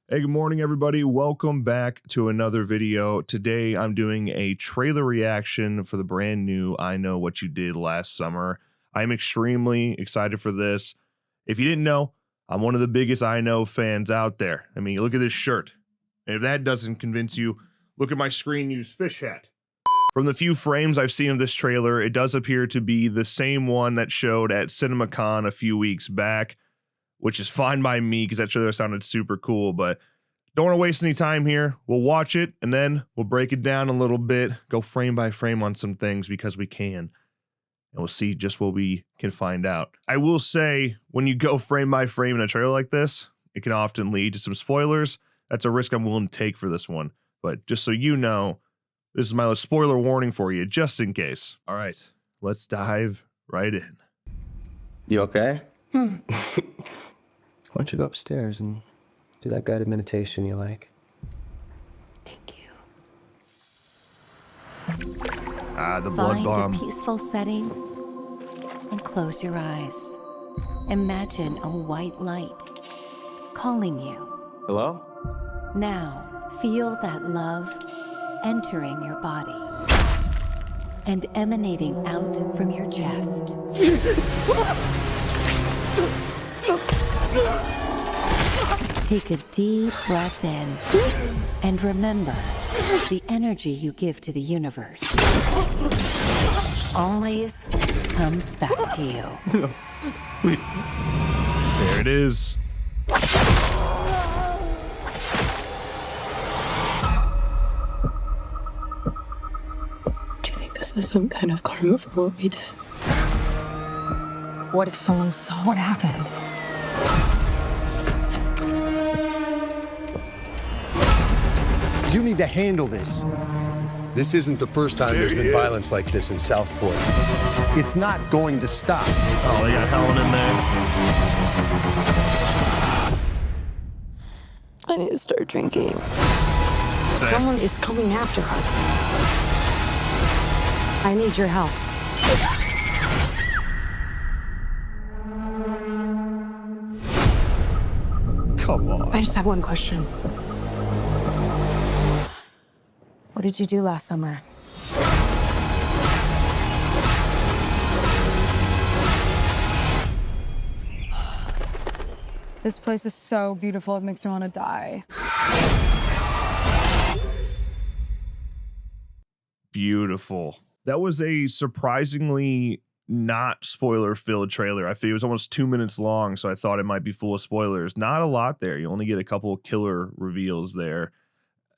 Hey, good morning, everybody. Welcome back to another video. Today, I'm doing a trailer reaction for the brand new I Know What You Did Last Summer. I'm extremely excited for this. If you didn't know, I'm one of the biggest I Know fans out there. I mean, look at this shirt. And if that doesn't convince you, look at my screen use fish hat. From the few frames I've seen of this trailer, it does appear to be the same one that showed at CinemaCon a few weeks back, which is fine by me because that trailer sounded super cool, but don't want to waste any time here. We'll watch it and then we'll break it down a little bit, go frame by frame on some things because we can, and we'll see just what we can find out. I will say, when you go frame by frame in a trailer like this, it can often lead to some spoilers. That's a risk I'm willing to take for this one, but just so you know, this is my spoiler warning for you, just in case. All right, let's dive right in. You okay? Why don't you go upstairs and do that guided meditation you like? Thank you. The blood bomb. Find a peaceful setting and close your eyes. Imagine a white light calling you. Hello? Now, feel that love entering your body and emanating out from your chest. Take a deep breath in and remember the energy you give to the universe always comes back to you. No. Wait. There it is. Do you think this is some kind of karma for what we did? What if someone saw what happened? You need to handle this. This isn't the first time there's been violence like this in Southport. It's not going to stop. Oh, they got Helen in there. I need to start drinking. Same. Someone is coming after us. I need your help. Come on. I just have one question. What did you do last summer? This place is so beautiful, it makes me want to die. Beautiful. That was a surprisingly not spoiler-filled trailer. I feel it was almost 2 minutes long, so I thought it might be full of spoilers. Not a lot there. You only get a couple killer reveals there.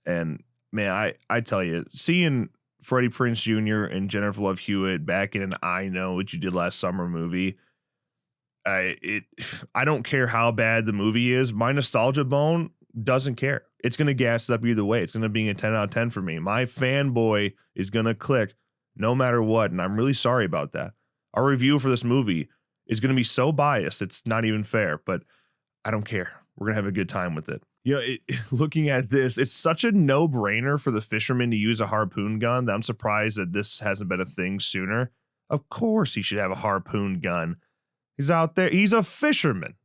And man, I tell you, seeing Freddie Prinze Jr. and Jennifer Love Hewitt back in an I Know What You Did Last Summer movie, I don't care how bad the movie is. My nostalgia bone doesn't care. It's going to gas it up either way. It's going to be a 10 out of 10 for me. My fanboy is going to click no matter what, and I'm really sorry about that. Our review for this movie is going to be so biased, it's not even fair, but I don't care. We're going to have a good time with it. You know, looking at this, it's such a no-brainer for the fisherman to use a harpoon gun that I'm surprised that this hasn't been a thing sooner. Of course he should have a harpoon gun. He's out there. He's a fisherman.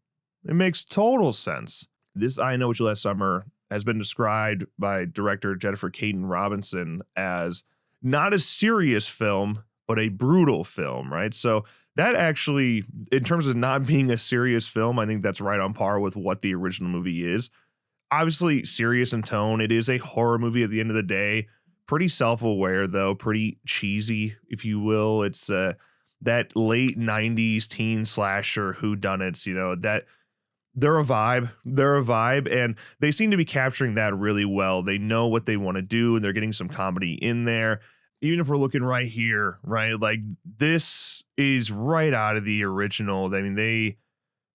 It makes total sense. This I Know What You Did Last Summer has been described by director Jennifer Caden Robinson as not a serious film, but a brutal film, right? So that actually, in terms of not being a serious film, I think that's right on par with what the original movie is. Obviously serious in tone. It is a horror movie at the end of the day. Pretty self-aware, though. Pretty cheesy, if you will. It's that late 90s teen slasher whodunits, you know, that they're a vibe. They're a vibe, and they seem to be capturing that really well. They know what they want to do, and they're getting some comedy in there. Even if we're looking right here, right, like this is right out of the original. I mean,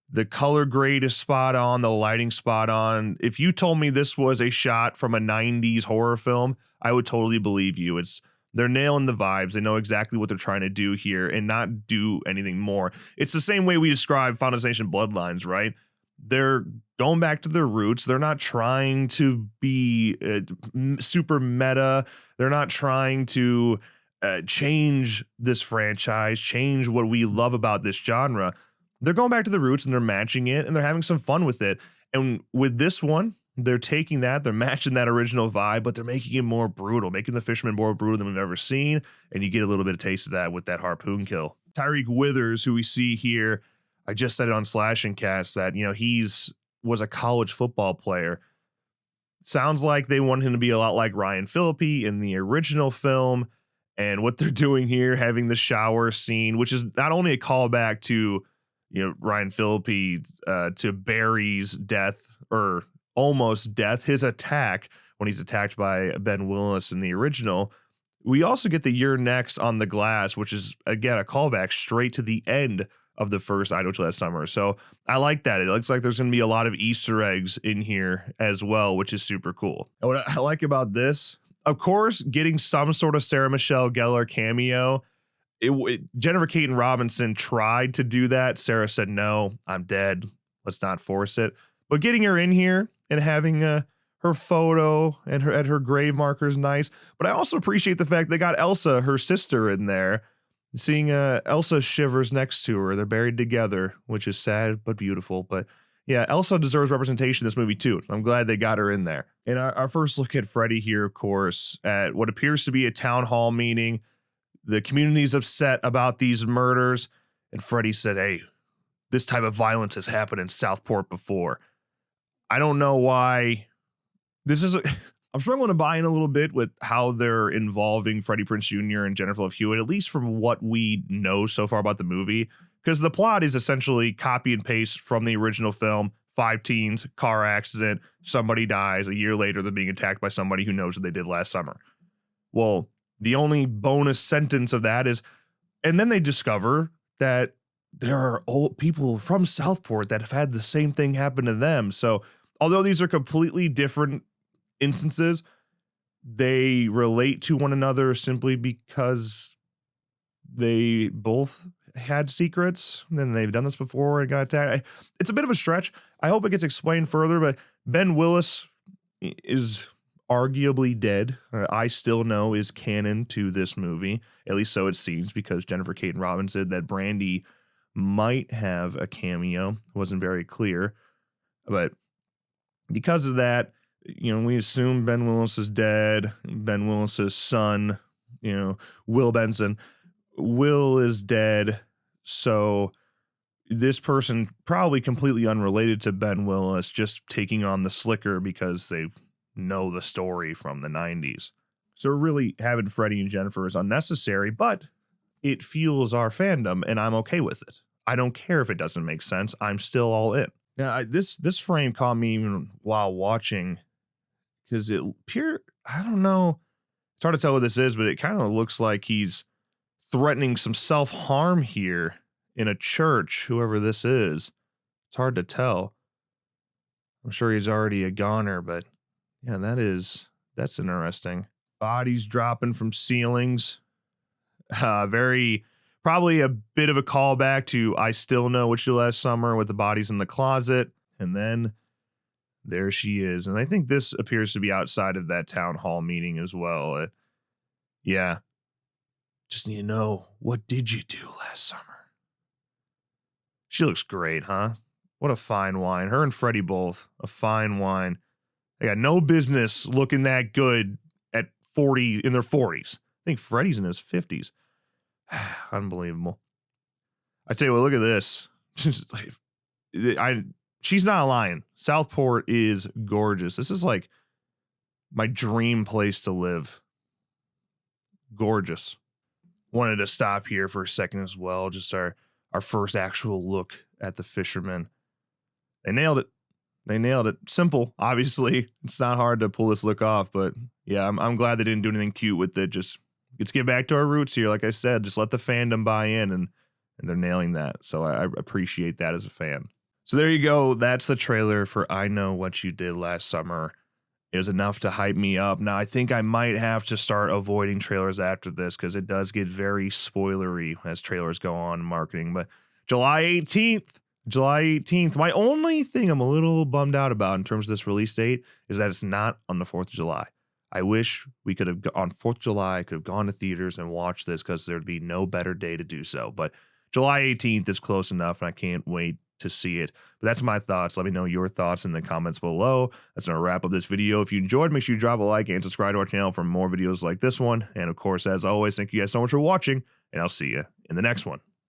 the color grade is spot on, the lighting spot on. If you told me this was a shot from a 90s horror film, I would totally believe you. They're nailing the vibes. They know exactly what they're trying to do here and not do anything more. It's the same way we describe Final Destination Bloodlines, right? They're going back to their roots. They're not trying to be super meta. They're not trying to change this franchise, change what we love about this genre. They're going back to the roots and they're matching it and they're having some fun with it. And with this one, they're taking that, they're matching that original vibe, but they're making it more brutal, making the fisherman more brutal than we've ever seen. And you get a little bit of taste of that with that harpoon kill. Tyreek Withers, who we see here, I just said it on Slash and Cast that, you know, was a college football player. Sounds like they want him to be a lot like Ryan Phillippe in the original film. And what they're doing here, having the shower scene, which is not only a callback to, you know, Ryan Phillippe, to Barry's death, or almost death, his attack when he's attacked by Ben Willis in the original. We also get the "You're Next" on the glass, which is, again, a callback straight to the end of the first I Know What You Did Last Summer. So I like that. It looks like there's going to be a lot of Easter eggs in here as well, which is super cool. And what I like about this, of course, getting some sort of Sarah Michelle Gellar cameo. Jennifer Caton Robinson tried to do that. Sarah said, no, I'm dead. Let's not force it. But getting her in here and having her photo and her grave marker is nice. But I also appreciate the fact they got Elsa, her sister, in there. Seeing Elsa shivers next to her. They're buried together, which is sad but beautiful. But yeah, Elsa deserves representation in this movie too. I'm glad they got her in there. And our first look at Freddy here, of course, at what appears to be a town hall meeting. The community's upset about these murders. And Freddy said, hey, this type of violence has happened in Southport before. I don't know why. I'm struggling to buy in a little bit with how they're involving Freddie Prinze Jr. and Jennifer Love Hewitt, at least from what we know so far about the movie, because the plot is essentially copy and paste from the original film. 5 teens, car accident, somebody dies. A year later, they're being attacked by somebody who knows what they did last summer. Well, the only bonus sentence of that is, and then they discover that there are old people from Southport that have had the same thing happen to them. So although these are completely different instances, they relate to one another simply because they both had secrets and they've done this before and got attacked. It's a bit of a stretch. I hope it gets explained further, but Ben Willis is arguably dead. I Still Know is canon to this movie, at least so it seems, because Jennifer Caton Robinson said that Brandy might have a cameo. It wasn't very clear, but because of that, you know, we assume Ben Willis is dead. Ben Willis's son, you know, Will Benson, Will is dead. So this person, probably completely unrelated to Ben Willis, just taking on the slicker because they know the story from the 90s. So really having Freddie and Jennifer is unnecessary, but it fuels our fandom and I'm okay with it. I don't care if it doesn't make sense. I'm still all in. Now, this frame caught me even while watching, because I don't know, it's hard to tell what this is, but it kind of looks like he's threatening some self-harm here in a church, whoever this is. It's hard to tell. I'm sure he's already a goner, but yeah, that's interesting. Bodies dropping from ceilings. Probably a bit of a callback to I Still Know What You Did Last Summer with the bodies in the closet. And then there she is. And I think this appears to be outside of that town hall meeting as well. Yeah. Just need to know, what did you do last summer? She looks great, huh? What a fine wine. Her and Freddie both. A fine wine. They got no business looking that good at 40, in their 40s. I think Freddie's in his 50s. Unbelievable. I tell you what, look at this. She's not lying. Southport is gorgeous. This is like my dream place to live. Gorgeous. Wanted to stop here for a second as well. Just our first actual look at the fishermen. They nailed it. They nailed it. Simple, obviously. It's not hard to pull this look off, but yeah, I'm glad they didn't do anything cute with it. Just let's get back to our roots here. Like I said, just let the fandom buy in, and they're nailing that. So I appreciate that as a fan. So there you go. That's the trailer for I Know What You Did Last Summer. It was enough to hype me up. Now, I think I might have to start avoiding trailers after this because it does get very spoilery as trailers go on in marketing. But July 18th. My only thing I'm a little bummed out about in terms of this release date is that it's not on the 4th of July. I wish we could have, on 4th of July, could have gone to theaters and watched this because there'd be no better day to do so. But July 18th is close enough, and I can't wait to see it. But that's my thoughts. Let me know your thoughts in the comments below. That's going to wrap up this video. If you enjoyed, make sure you drop a like and subscribe to our channel for more videos like this one. And of course, as always, thank you guys so much for watching, and I'll see you in the next one.